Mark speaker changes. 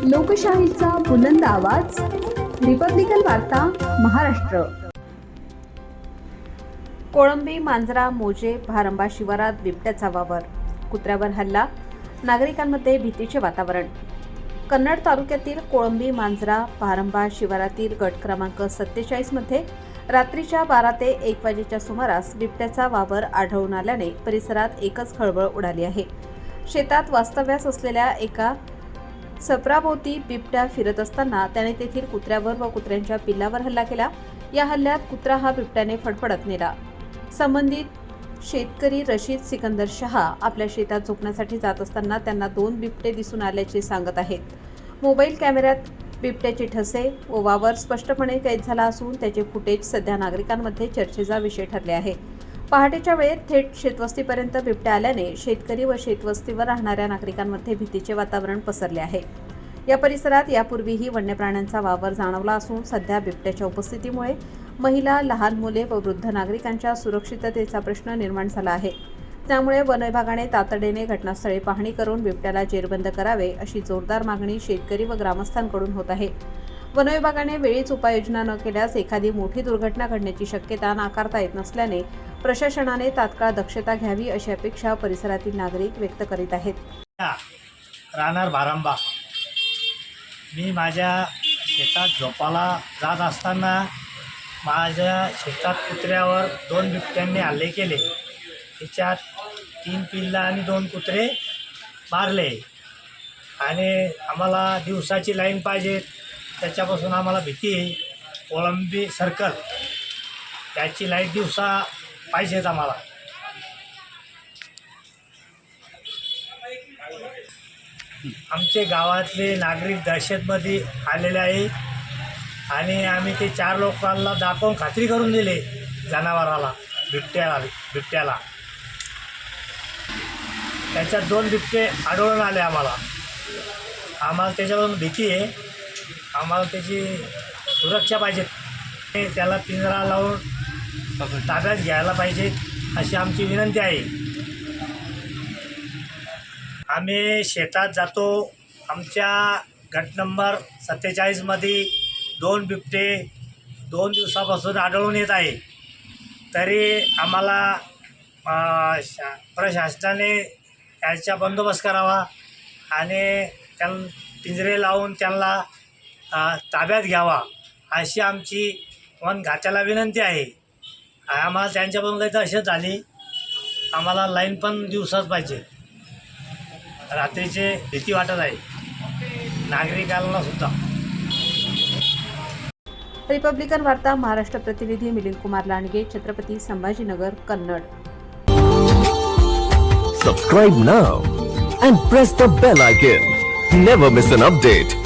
Speaker 1: लोकशाहीचा बुलंद आवाज, रिपब्लिकन वार्ता, महाराष्ट्र। कोळंबी, मांजरा, मोजे, भारंबा शिवारात बिबट्याचा वावर, कुत्र्यावर हल्ला, नागरिकांमध्ये भीतीचे वातावरण। कन्नड तालुक्यातील कोळंबी, मांजरा, भारंबा शिवारातील गट क्रमांक 47 मध्ये रात्रीच्या 12 ते 1 वाजेच्या सुमारास बिबट्याचा वावर आढळून आल्याने परिसरात एकच खळबळ उडाली आहे। शेतात वास्तव्यास असलेल्या एका सफराभोवती बिबट्या फिरत असताना त्याने तेथील कुत्र्यावर व कुत्र्यांच्या पिल्लावर हल्ला केला। या हल्ल्यात कुत्रा हा बिबट्याने फडफडत नेला। संबंधित शेतकरी रशीद सिकंदर शहा आपल्या शेतात झोपण्यासाठी जात असताना त्यांना 2 बिबटे दिसून आल्याचे सांगत आहेत। मोबाईल कॅमेऱ्यात बिबट्याचे ठसे व वावर स्पष्टपणे कैद झाला असून त्याचे फुटेज सध्या नागरिकांमध्ये चर्चेचा विषय ठरले आहे। पहाटेच्या वेळेत थेट शेतवस्तीपर्यंत बिबट्या आल्याने शेतकरी व शेतवस्तीवर राहणाऱ्या नागरिकांमध्ये भीतीचे वातावरण पसरले आहे। या परिसरात यापूर्वीही वन्य प्राण्यांचा वावर जाणवला असून सध्या बिबट्याच्या उपस्थितीमुळे महिला, लहान मुले व वृद्ध नागरिकांच्या सुरक्षिततेचा प्रश्न निर्माण झाला आहे। त्यामुळे वन विभागाने तातडीने घटनास्थळी पाहणी करून बिबट्याला जेरबंद करावे अशी जोरदार मागणी शेतकरी व ग्रामस्थांकडून होत आहे। वन विभागाने वेळीच उपाययोजना न केल्यास एखादी मोठी दुर्घटना घडण्याची शक्यता नाकारता येत नसल्याने प्रशासनाने तात्काळ दक्षता घ्यावी अशी अपेक्षा परिसरातील नागरिक व्यक्त करीत आहेत।
Speaker 2: राहणार भारंबा, मी माझ्या शेतात झोपाला जात असताना माझ्या शेतात कुत्र्यावर 2 बिबट्यांनी हल्ले केले। त्याच्यात 3 पिल्ला आणि 2 कुत्रे मारले आणि आम्हाला दिवसाची लाईन पाहिजे, त्याच्यापासून आम्हाला भीती आहे। कोळंबी सर्कल त्याची लाईट दिवसा पाहिजेत आम्हाला। आमचे गावातले नागरिक दहशतमध्ये आलेले आहे आणि आम्ही ते 4 लोकांना दाखवून खात्री करून दिले जनावराला, बिबट्याला। त्याच्यात 2 बिबटे आढळून आले आम्हाला त्याच्यापासून भीती आहे। आम्हाला त्याची सुरक्षा पाहिजे, त्याला पिंजरा लावून ताब्यात घ्यायला पाहिजे अशी आमची विनंती आहे। आम्ही शेतात जातो, आमच्या गट नंबर 47 मध्ये 2 बिबटे 2 दिवसापासून आढळून येत आहे। तरी आम्हाला प्रशासनाने याचा बंदोबस्त करावा आणि त्यांना पिंजरे लावून त्यांना ताब्यात घ्यावा अशी आमची वन खात्याला विनंती आहे। आम्हाला त्यांच्यापासून काही दहशत झाली, आम्हाला लाईन पण दिवसाच पाहिजे, रात्रीचे भीती वाटत आहे नागरिकांना सुद्धा।
Speaker 1: रिपब्लिकन वार्ता महाराष्ट्र प्रतिनिधी Milind Kumar Landge, Chhatrapati Sambhajinagar, Kannada.
Speaker 3: Subscribe now and press the bell icon. Never miss an update.